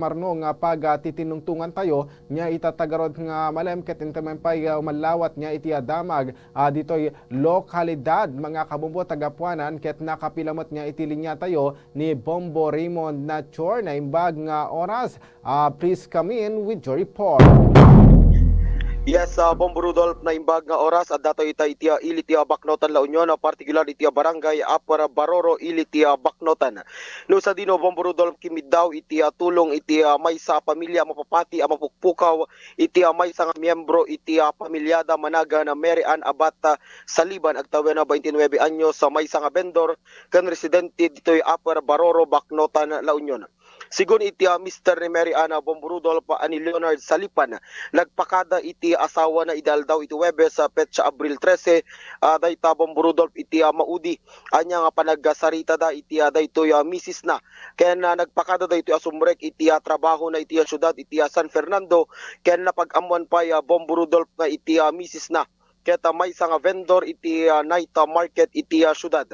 marno nga pag titinungtungan tayo nya itatagarod nga malem ket intampay malawat nya iti damag ditoy lokalidad mga kabumbo tagapuanan ket nakapilamot nya iti linya tayo ni Bombo Raymond Nachor na imbag nga oras. Please come in with your report. Yes, Bombo Rudolph na imbag nga oras at dato ita itia ilitia Baknotan La Union, particular itia barangay Apara Baroro ilitia Baknotan. No sa dino Bombo Rudolph kimidaw itia tulong itia may sa pamilya mapapati ang mapukpukaw itia may sa miyembro itia pamilyada managa na Mary Ann Abata Saliban agtawen na 29 anyo sa may sa vendor kan residente ditoy Apara Baroro Baknotan La Union. Sigun iti Mr. ni Mary Ann Bombo Rudolph ani Leonard Salipan nagpakada iti asawa na idal daw iti Webes sa petsa Abril 13 dayta Bombo Rudolph iti maudi anya nga panaggasarita da iti daytoy Mrs. na ken nagpakada da iti asumrek iti trabaho na iti syudad iti San Fernando ken napag-amuan pa Bombo Rudolph nga iti Mrs. na keta may nga vendor iti night market iti syudad.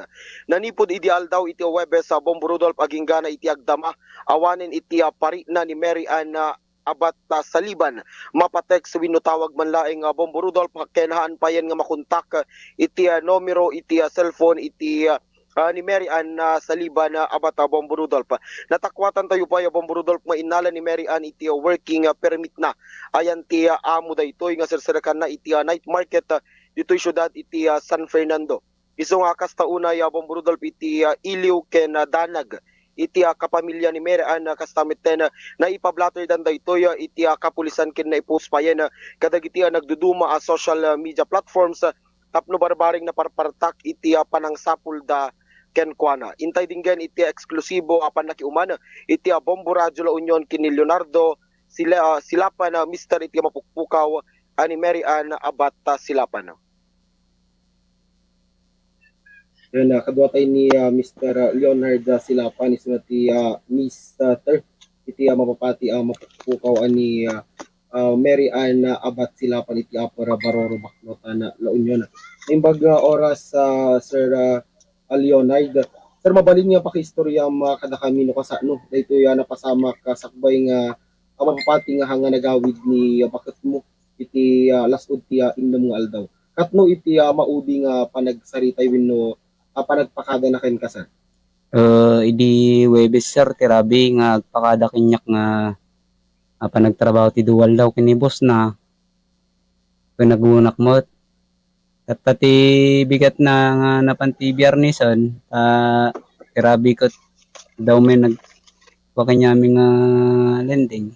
Nanipod ideal daw iti Webes sa Bombo Rudolph aginggana iti agdama awanin iti pari na ni Mary Ann Abata Saliban mapatex winutawag man laing Bombo Rudolph kenahan pa yan nga makontak iti numero iti cellphone iti ni Mary Ann Saliban Abata Bombo Rudolph. Natakwatan tayo pa Bombo Rudolph mainala ni Mary Ann iti working permit na ayan ti amo daytoy nga serserakan na iti night market ditoy syudad iti San Fernando. Iso nga kastauna Bombo Rudolph iti iliw ken danag iti kapamilya ni Mary Ann kastamit ten na ipablatter dan daytoy iti kapulisan ken na ipost pa yan kadagiti nagduduma social media platforms tapno barbaring na parpartak iti panangsapul da ken kuana. Intay dinggen iti eksklusibo apan nakiuman iti Bombo Radio La Union kini Leonardo Silapan Mr. iti mapukpukaw ani Mary Ann Abata Silapan. Yan, kadwa tayo ni Mr. Leonard Silapan is na ti Mr. iti mapapati mapukpukaw ani Mary Ann Abat Silapan iti Apara Baroro Baknotan La Union. Imbag oras Sir Leonard. Sir, mabalin nga pakiistorya kada kami no kasano. Dito napasama ka sakbay nga mapapati nga hanga nagawid ni bakit mo iti lasud ti inno mga aldaw. Katno iti maudi nga panagsaritay wenno panagpakada na ken ka sir. Idi Webes sir tirabi nga agpakada kinyak nga panagtrabaho ti duwal daw kini boss na pinagunak mo at pati bigat na nga napanti biyarneson tirabi ko daw may nagpakanyami nga lending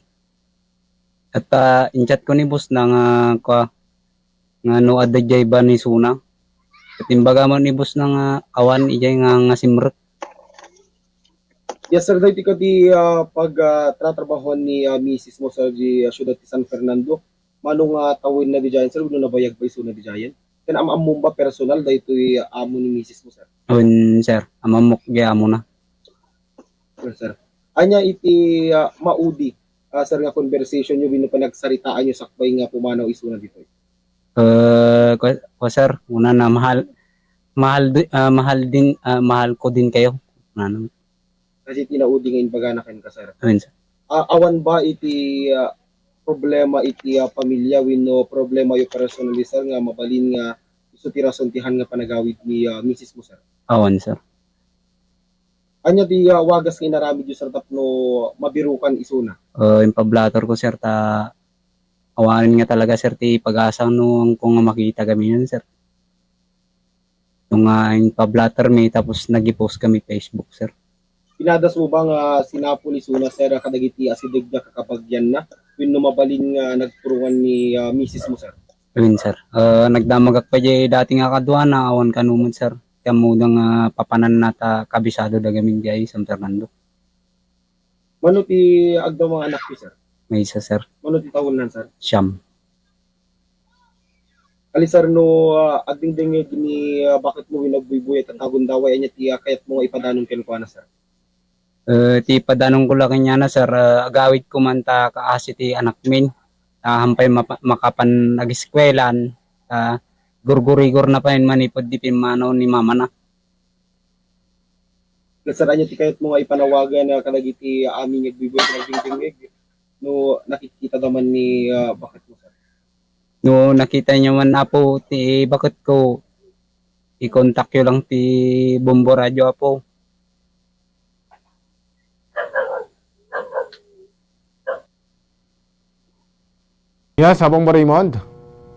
at inchat ko ni boss na nga no adajay ba ni suna at imbaga mo ni boss na nga awan ijay nga simrek. Yes sir, dahil ka di pag-tratrabaho ni Mrs. mo sa syudad ti San Fernando, manong tawin na di dyan sir, wala nabayag ba iso na di dyan? Kan amam ba personal dahil ito amo ni Mrs. mo sir? Sir, amamok gaya mo na. Sir, anya iti maudi sir nga conversation nyo bino pa nagsaritaan nyo sakbay nga pumanaw iso na dito? Sir, una na mahal ko din kayo. Kasi tinaudi nga inbaga na ken ka sir. Sir. Awan ba iti problema iti pamilya wenno problema yo personal sir nga mabalin nga isu ti rason tihan nga panagawid ni Mrs. mo sir? Awan sir. Anya di wagas nga inaramid yo sir tapno mabirukan isuna? Yung pablator ko sir awanin nga talaga sir ti pag-asa nung kung makita kami yun sir. Yung pablator mi tapos nag-post kami Facebook sir. Pinadas mo ba nga sinapuli suna sir kadagiti asideg na kakapagyan na wenno mabalin nga nagturuan ni Mrs. mo sir? Yun sir. Nagdamagak pa jay dati nga kadwa na awan kanumon sir. Kaya mo papanan nata kabisado dagaming jay San Fernando. Mano ti agdaw mga anak ko sir? May isa sir. Mano ti taon nan sir? Siyam. Ali sir no agdingding ni bakit mo winagbuy-buy at tagon daway anya ti kayat mo nga ipadanon ken kuana sir? Ti padanong ko lang kanya na sir, agawid ko man ta kaasi ti anak min, hampay makapan nag-eskwelan, gurgurigor na pa yun manipod di pimanaw ni mama na. Nasaraan niya ti kayat mo nga ipanawagan na kalagiti aming nagbiboy ng dingdingig. No nakikita naman ni bakit mo sir? No nakita niyo man apo ti bakit ko i-contact yo lang ti Bombo Radio apo. Yes, Bombo Raymond.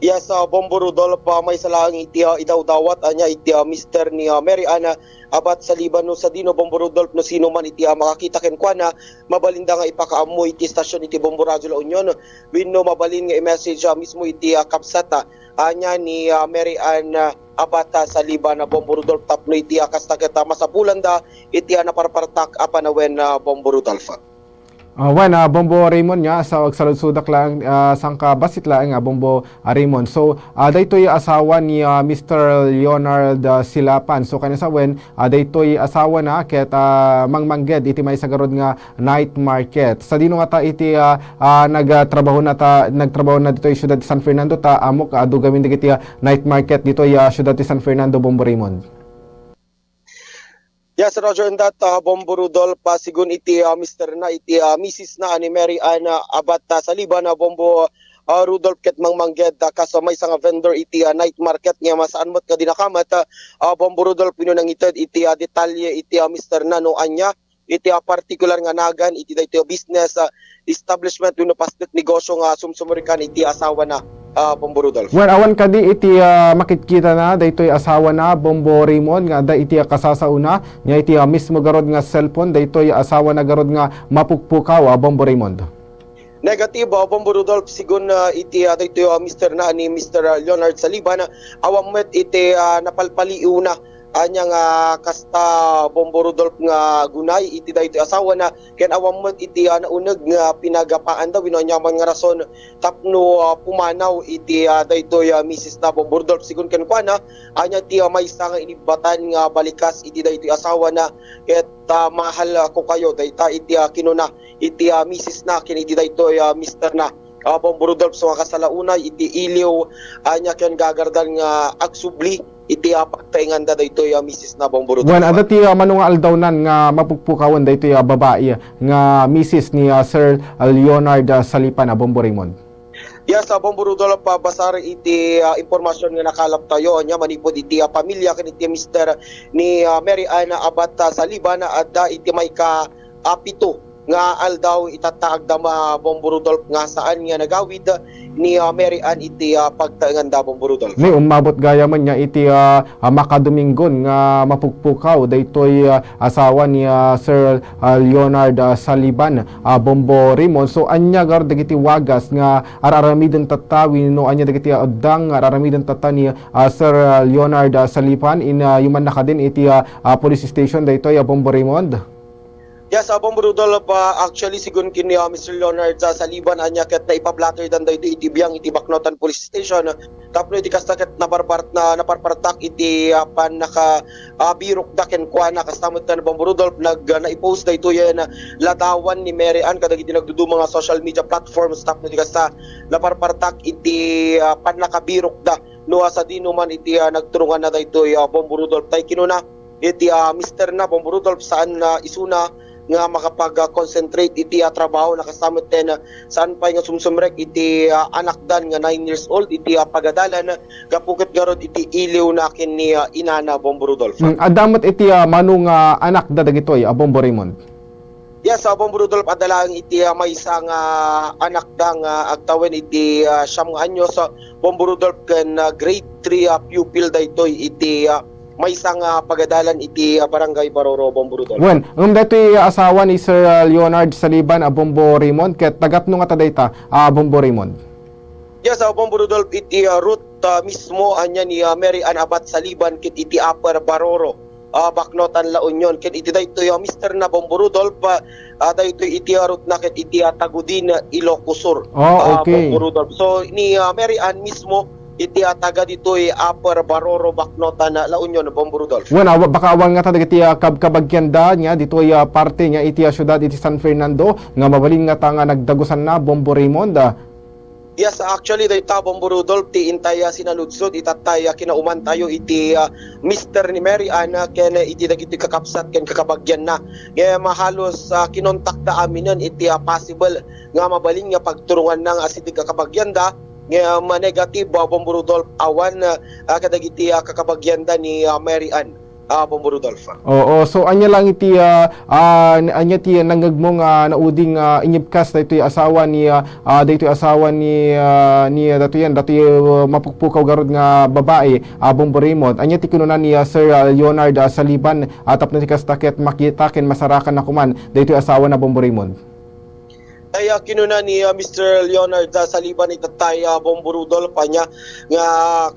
Yes, Bombo Rudolph, may salang iti idawdawat anya iti Mr. ni Mary Ana abat sa Libano sa Dino Bombo Rudolph no sino man iti makakita ken kuana mabalinda nga ipakaamoy iti stasyon iti Bombo Radio La Union wenno mabalin nga i-message mismo iti kapsata anya ni Mary Ana abata sa Libano Bombo Rudolph tapno iti kastaketa masapulanda iti naparpartak apanawen Bombo Rudolph. Bombo Raymond nga sa agsaludsudak lang sangka basit lang nga Bombo Raymond. So daytoy asawa ni Mr. Leonard Silapan. So kanya sa daytoy asawa na ket mangmangged iti may sagarod nga night market. Sa dino nga ta iti nagtrabaho na ditoy siyudad San Fernando ta amok adugamin digiti night market ditoy siyudad San Fernando Bombo Raymond. Yes, Roger, and that Bombo Rudolph, sigun iti Mr. na, iti Mrs. na ni Mary Ann abat sa Liban na Bombo Rudolph ket mangmangged kaso may nga vendor iti night market nga masaan mo't nga dinakamat Bombo Rudolph pino nang ited iti detalye iti Mr. na no anya iti particular nga nagan iti daytoy business establishment no pastet negosyo nga sumsumurikan iti asawa na Bombo Rudolph. Awan kadi iti makikita na daytoy asawa na Bombo Raymond nga da iti kasasauna nya iti mismo garod nga cellphone daytoy asawa na garod nga mapukpukaw Bombo Raymond. Negative Bombo Rudolph sigun iti daytoy Mr. na ni Mr. Leonard Saliban awam met iti napalpaliw na anyang kasta Bombo Rudolph nga gunay iti daytoy asawa na ken awam met iti nauneg nga pinagapaan daw wino nyaman nga rason tapno pumanaw iti daytoy Mrs. na Bombo Rudolph sigun ken kuana anya ti maysa nga inibatan nga balikas iti daytoy asawa na ket mahal ko kayo dayta iti kinuna iti Mrs. na ken iti daytoy Mr. na Bombo Rudolph so kasalaunay iti iliw anya ken gagardan nga agsubli iti pagtaingan da daytoy Mrs. na Bombo Rudolph. Adati manunga aldawnan nga mapukpukawan daytoy babae nga Mrs. ni Sir Leonard Salipan Bombo Raymond. Yes, Bombo Rudolph, basar iti impormasyon nga nakalap tayo nya manipod iti pamilya ken iti Mr. ni Mary Ann abat sa Liban adda iti may ka pito nga aldaw itataag dama Bombo Rudolph nga saan nga nagawid ni Mary Ann iti pagtaengan da Bombo Rudolph. Ni umabot gaya man niya iti makadominggon nga mapukpukaw daytoy asawa ni Sir Leonard Saliban Bombo Raymond. So anya gar dagiti wagas nga araramiden tatawi no anya dagiti addang araramiden tata ni Sir Leonard Saliban in yuman nakadin iti police station daytoy Bombo Raymond. Yes, Bombo Rudolph, actually sigun kini Mr. Leonard sa Liban anya ket na ipablatter dan daytoy iti biyang iti Baknotan Police Station tapno iti kastaket naparpartak iti panaka birok daken kuana kastamot na Bombo Rudolph naipost daytoy na ladawan ni Mary Ann kadag iti nagdudu mga social media platforms tapno iti kasta naparpartak iti panaka birok da no sa dino man iti nagturungan na daytoy Bombo Rudolph tay kinuna iti Mr. na Bombo Rudolph saan isuna nga makapag-concentrate iti trabaho nakasamot ten saan pa nga sumsumrek iti anak dan nga 9 years old iti pagadalan kapukit garod iti iliw nakin ni inana Bombo Rudolph. Adamot iti manung anak da dagitoy Bombo Raymond. Yes, Bombo Rudolph adalang iti may isang anak dang agtawen iti siyam nga anyo sa Bombo Rudolph ken grade 3 pupil daytoy iti may isang pagadalan iti Barangay Baroro Bombo Rudolph. Datoy asawa ni Sir Leonard Saliban Bombo Raymond ket tagatno nga tadayta Bombo Raymond. Yes, Bombo Rudolph iti route mismo anya ni Mary Ann abat Saliban ket iti Upper Baroro Baknotan La Union ket iti daytoy Mr. na Bombo Rudolph daytoy iti route na ket iti Tagudin Ilocos Sur. Okay. Bombo Rudolph. So ni Mary Ann mismo iti taga ditoy Upper Baroro Baknotan La Union Bombo Rudolph. Baka awan nga ta dagiti kabkabagyanda nya ditoy parte nya iti syudad iti San Fernando nga mabalin nga ta nga nagdagusan na Bombo Raymond. Yes, actually day tabong Rudolph ti intaya sinaludsod itataya kinauman tayo iti Mr. ni Mary Ann ken iti dagiti kakapsat ken kakabagyan na. Nga mahalos kinontak da aminan iti possible nga mabaling nga pagturungan ng asiti kakabagyan da nga negative Bombo Rudolph awan kadagiti kakabagyan da ni Mary Ann. Bombo Rudolph. Oo, so anya lang iti anya ti nanggagmong nauding inyipkas daytoy asawa ni datoy mapukpukaw garod nga babae Bombo Raymond. Anya ti kununan ni Sir Leonard Saliban tapno ti kastaket makita ken masarakan na kuman daytoy asawa na Bombo Raymond. Ay kinuna ni Mr. Leonard Saliban itatay Bombo Rudolph anya nga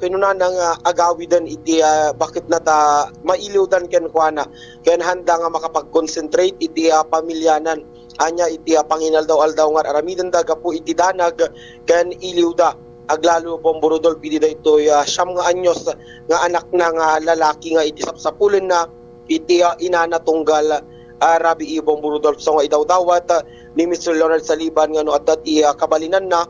kinuna nang agawidan iti bakit nata mailiwdan ken kuana ken handa nga makapag-concentrate iti pamilyanan anya iti panginaldaw-aldaw nga aramidan da gapu iti danag ken iliwda aglalo Bombo Rudolph iti daytoy siyam nga anyos nga anak na nga lalaki nga iti sapsapulen na iti inana tunggal Rabi Bombo Rudolph so nga idawdawat ni Mr. Leonard Saliban nga no adda ti kabalinan na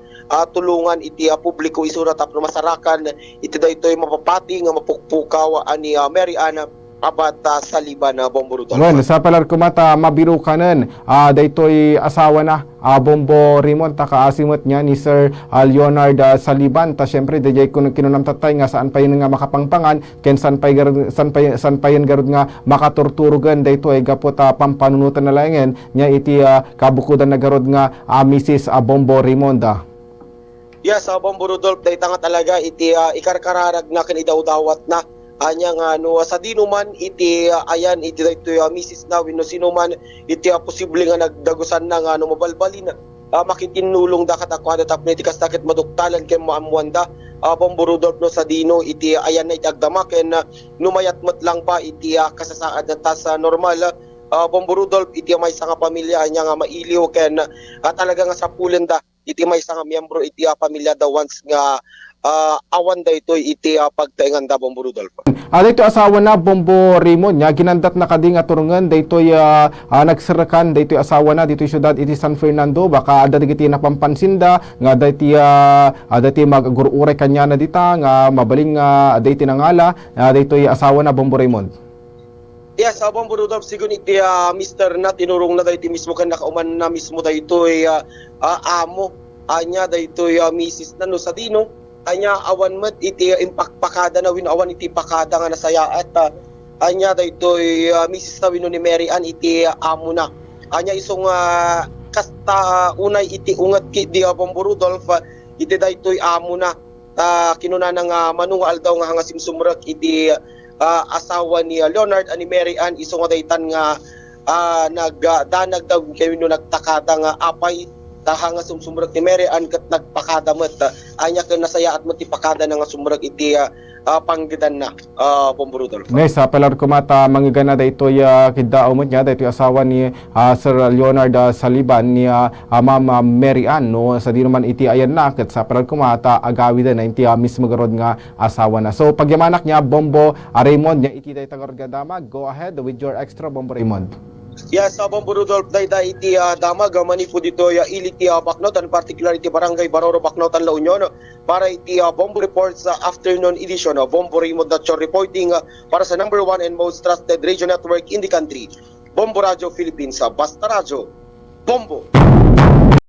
tulungan iti publiko isura tapno masarakan iti daytoy mapapati nga mapukpukaw ani Mary Ann abat Saliban Bombo Rudolph. Well, sa palar kumata mabiru kanen daytoy asawa na Bombo Raymond ta kaasimot niya ni Sir Leonard Saliban ta syempre dayay kinunam tatay nga saan pa yun nga makapangpangan ken saan pa yun garud nga makaturturugan daytoy gapot pampanunutan na langen nya iti kabukudan na garud nga Mrs. Bombo Raymond. Yes, Bombo Rudolph dayta nga talaga iti ikarkararag na ken idawdawat na anya nga no sa dinuman iti ayan iti daytoy Mrs. na wenno sino man iti posible nga nagdagusan na nga no mabalbalin makitinulong da katakwada tapno iti kastakit maduktalan ken maamuanda Bombo Rudolph no sa dino iti ayan na iti agdama ken numayatmet lang pa iti kasasaad na tas normal Bombo Rudolph iti may nga pamilya anya nga mailiw ken talaga nga sa pulenda iti may nga miyembro iti pamilya da once nga awan daytoy iti pagtaingan da Bombo Rudolph. Daytoy asawa na Bombo Raymond nya ginandat na kading aturungan daytoy nagserakan daytoy asawa na daytoy syudad iti San Fernando baka adda digiti napampansinda nga daytoy magagururay kanya na dita nga mabaling daytoy nangala daytoy asawa na Bombo Raymond. Yes, Bombo Rudolph sigun iti Mr. na tinurong na daytoy mismo kan nakauman na mismo daytoy amo anya daytoy Mrs. na no sa dino anya awan met iti impakpakada na wino awan iti pakada nga nasaya at anya daytoy Mrs. na wino ni Mary Ann iti amo na anya isong kasta unay iti ungat ki di Bombo Rudolph iti daytoy amo na kinuna nang manungal daw nga hanga simsumrek iti asawa ni Leonard ani Mary Ann isong daytan nga nagdanag daw kay wino nagtakada nga apay tahanga sumsumrag ni Mary Ann kat nagpakadamet anya ken nasaya at matipakada nga sumrag iti panggidan na Bombo Rudolph. Nay sa palar kumata mangigana daytoy kidao mo nya daytoy asawa ni Sir Leonard Saliban ni Ma'am Mary Ann no sa di naman iti ayan na ket sa palar kumata agawidan na iti mismo garod nga asawa na. So pagyamanak niya Bombo Raymond nya iti dayta garod nga damag. Go ahead with your extra Bombo Raymond. Yes, Bombo Rudolph dayta iti damag manipo dito iliti Bacnotan particular iti Barangay Baroro Bacnotan La Union para iti Bombo Report sa afternoon edition Bombo Raymond Dacho reporting para sa number 1 and most trusted radio network in the country Bombo Radio Philippines Basta Radio Bombo.